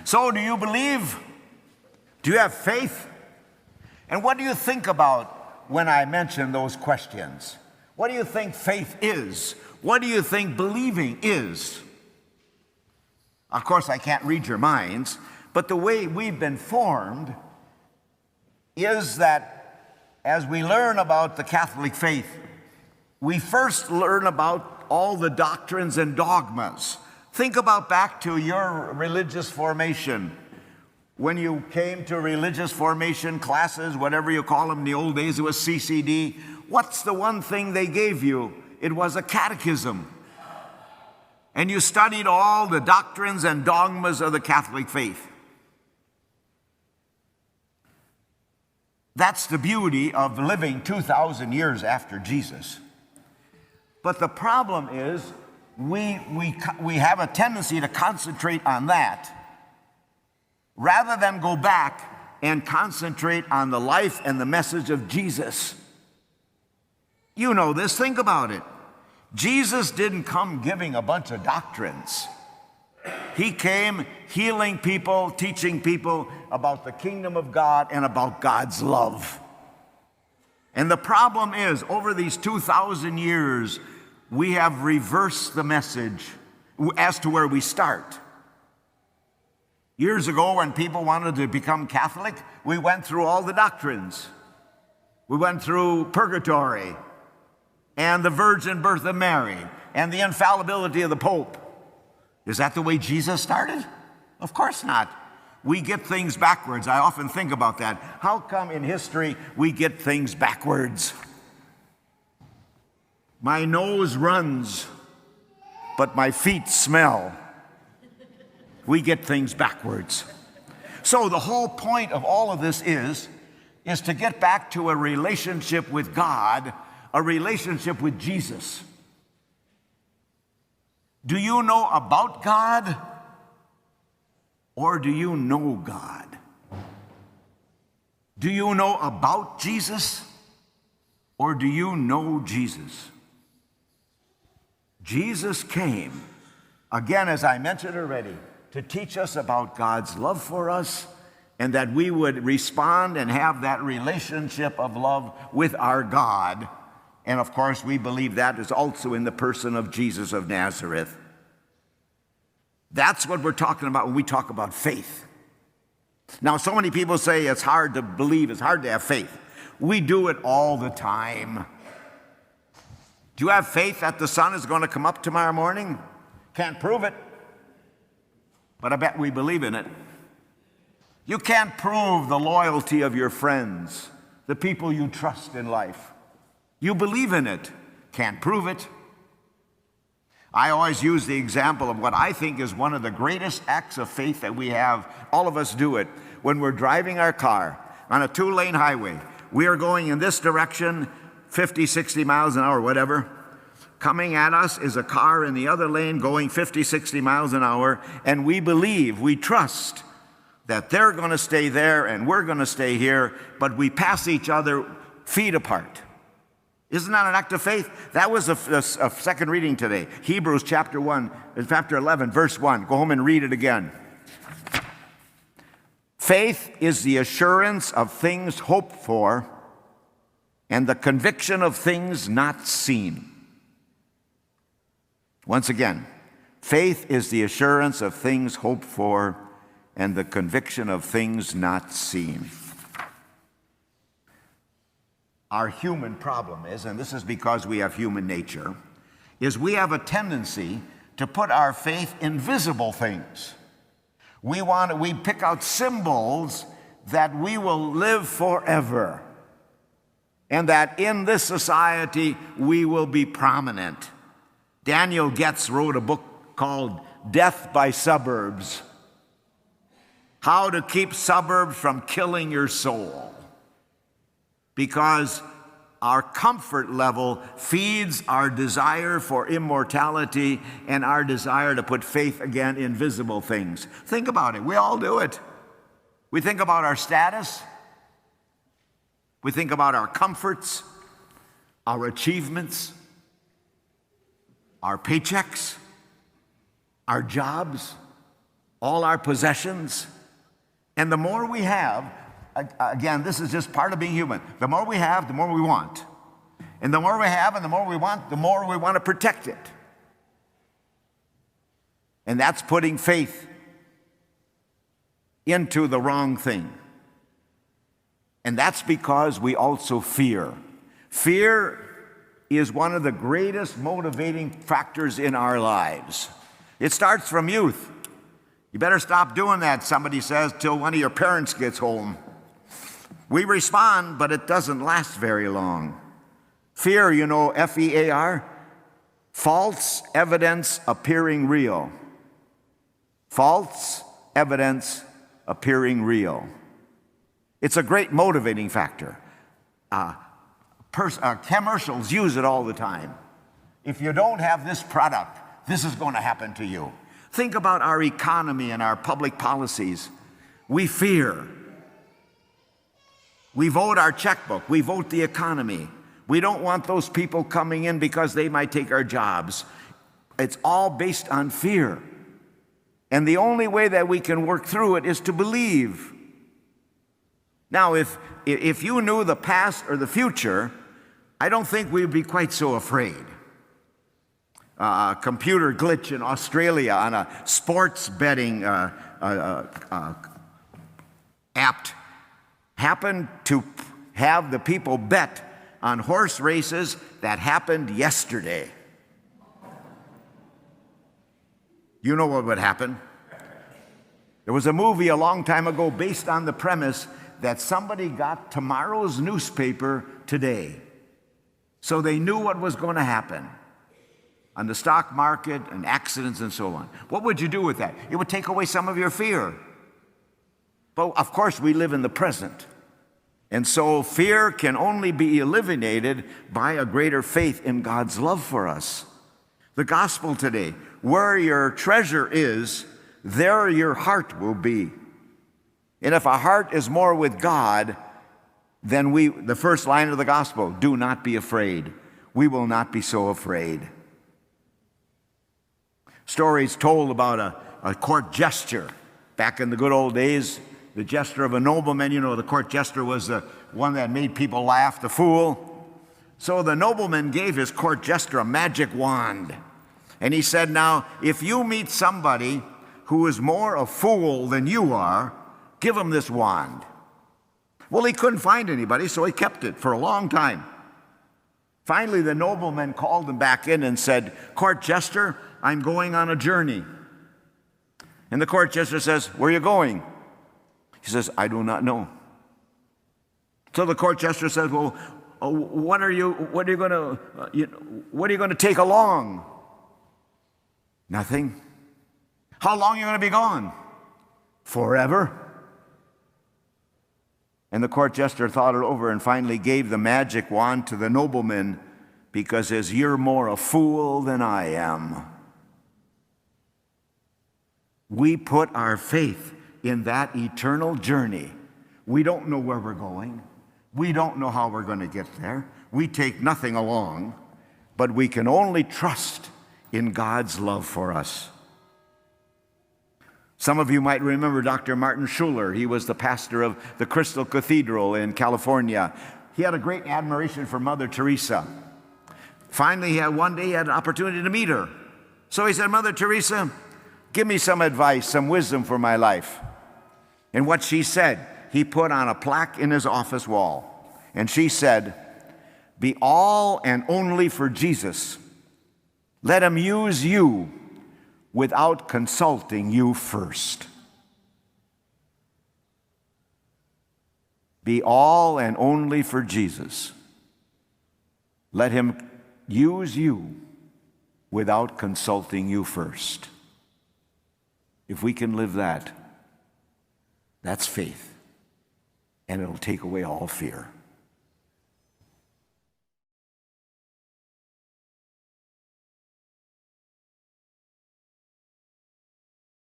So do you believe? Do you have faith? And what do you think about when I mention those questions? What do you think faith is? What do you think believing is? Of course, I can't read your minds, but the way we've been formed is that as we learn about the Catholic faith, we first learn about all the doctrines and dogmas. Think about back to your religious formation. When you came to religious formation classes, whatever you call them, in the old days it was CCD, what's the one thing they gave you? It was a catechism. And you studied all the doctrines and dogmas of the Catholic faith. That's the beauty of living 2,000 years after Jesus. But the problem is we have a tendency to concentrate on that rather than go back and concentrate on the life and the message of Jesus. You know this, think about it. Jesus didn't come giving a bunch of doctrines. He came healing people, teaching people about the kingdom of God and about God's love. And the problem is, over these 2,000 years, we have reversed the message as to where we start. Years ago, when people wanted to become Catholic, we went through all the doctrines. We went through purgatory and the virgin birth of Mary and the infallibility of the Pope. Is that the way Jesus started? Of course not. We get things backwards. I often think about that. How come in history we get things backwards? My nose runs, but my feet smell. We get things backwards. So the whole point of all of this is to get back to a relationship with God, a relationship with Jesus. Do you know about God, or do you know God? Do you know about Jesus, or do you know Jesus? Jesus came, again, as I mentioned already, to teach us about God's love for us, and that we would respond and have that relationship of love with our God. And of course, we believe that is also in the person of Jesus of Nazareth. That's what we're talking about when we talk about faith. Now, so many people say it's hard to believe, it's hard to have faith. We do it all the time. Do you have faith that the sun is going to come up tomorrow morning? Can't prove it, but I bet we believe in it. You can't prove the loyalty of your friends, the people you trust in life. You believe in it, can't prove it. I always use the example of what I think is one of the greatest acts of faith that we have. All of us do it. When we're driving our car on a 2-lane highway, we are going in this direction, 50, 60 miles an hour, whatever. Coming at us is a car in the other lane going 50, 60 miles an hour, and we believe, we trust that they're going to stay there and we're going to stay here, but we pass each other feet apart. Isn't that an act of faith? That was a second reading today. Hebrews chapter 11, verse 1. Go home and read it again. Faith is the assurance of things hoped for and the conviction of things not seen. Once again, faith is the assurance of things hoped for and the conviction of things not seen. Our human problem is, and this is because we have human nature, is we have a tendency to put our faith in visible things. We pick out symbols that we will live forever, and that in this society we will be prominent. Daniel Getz wrote a book called Death by Suburbs. How to keep suburbs from killing your soul. Because our comfort level feeds our desire for immortality and our desire to put faith again in visible things. Think about it. We all do it. We think about our status. We think about our comforts, our achievements, our paychecks, our jobs, all our possessions. And the more we have, again, this is just part of being human. The more we have, the more we want. And the more we have and the more we want to protect it. And that's putting faith into the wrong thing. And that's because we also fear. Fear is one of the greatest motivating factors in our lives. It starts from youth. You better stop doing that, somebody says, till one of your parents gets home. We respond, but it doesn't last very long. Fear, you know, F-E-A-R, false evidence appearing real. False evidence appearing real. It's a great motivating factor. Commercials use it all the time. If you don't have this product, this is going to happen to you. Think about our economy and our public policies. We fear. We vote our checkbook. We vote the economy. We don't want those people coming in because they might take our jobs. It's all based on fear. And the only way that we can work through it is to believe. Now, if you knew the past or the future, I don't think we'd be quite so afraid. A computer glitch in Australia on a sports betting app happened to have the people bet on horse races that happened yesterday. You know what would happen? There was a movie a long time ago based on the premise that somebody got tomorrow's newspaper today. So they knew what was going to happen on the stock market and accidents and so on. What would you do with that? It would take away some of your fear. But of course, we live in the present. And so fear can only be eliminated by a greater faith in God's love for us. The gospel today, where your treasure is, there your heart will be. And if our heart is more with God, then the first line of the gospel, do not be afraid. We will not be so afraid. Stories told about a court jester back in the good old days. The jester of a nobleman, you know, the court jester was the one that made people laugh, the fool. So the nobleman gave his court jester a magic wand. And he said, now, if you meet somebody who is more a fool than you are, give him this wand. Well, he couldn't find anybody, so he kept it for a long time. Finally, the nobleman called him back in and said, court jester, I'm going on a journey. And the court jester says, where are you going? He says, I do not know. So the court jester says, well, what are you going to take along? Nothing. How long are you going to be gone? Forever. And the court jester thought it over and finally gave the magic wand to the nobleman because he says, you're more a fool than I am. We put our faith in that eternal journey. We don't know where we're going. We don't know how we're going to get there. We take nothing along, but we can only trust in God's love for us. Some of you might remember Dr. Martin Schuller. He was the pastor of the Crystal Cathedral in California. He had a great admiration for Mother Teresa. Finally, one day he had an opportunity to meet her. So he said, Mother Teresa, give me some advice, some wisdom for my life. And what she said, he put on a plaque in his office wall. And she said, be all and only for Jesus. Let him use you without consulting you first. Be all and only for Jesus. Let him use you without consulting you first. If we can live that, that's faith, and it'll take away all fear.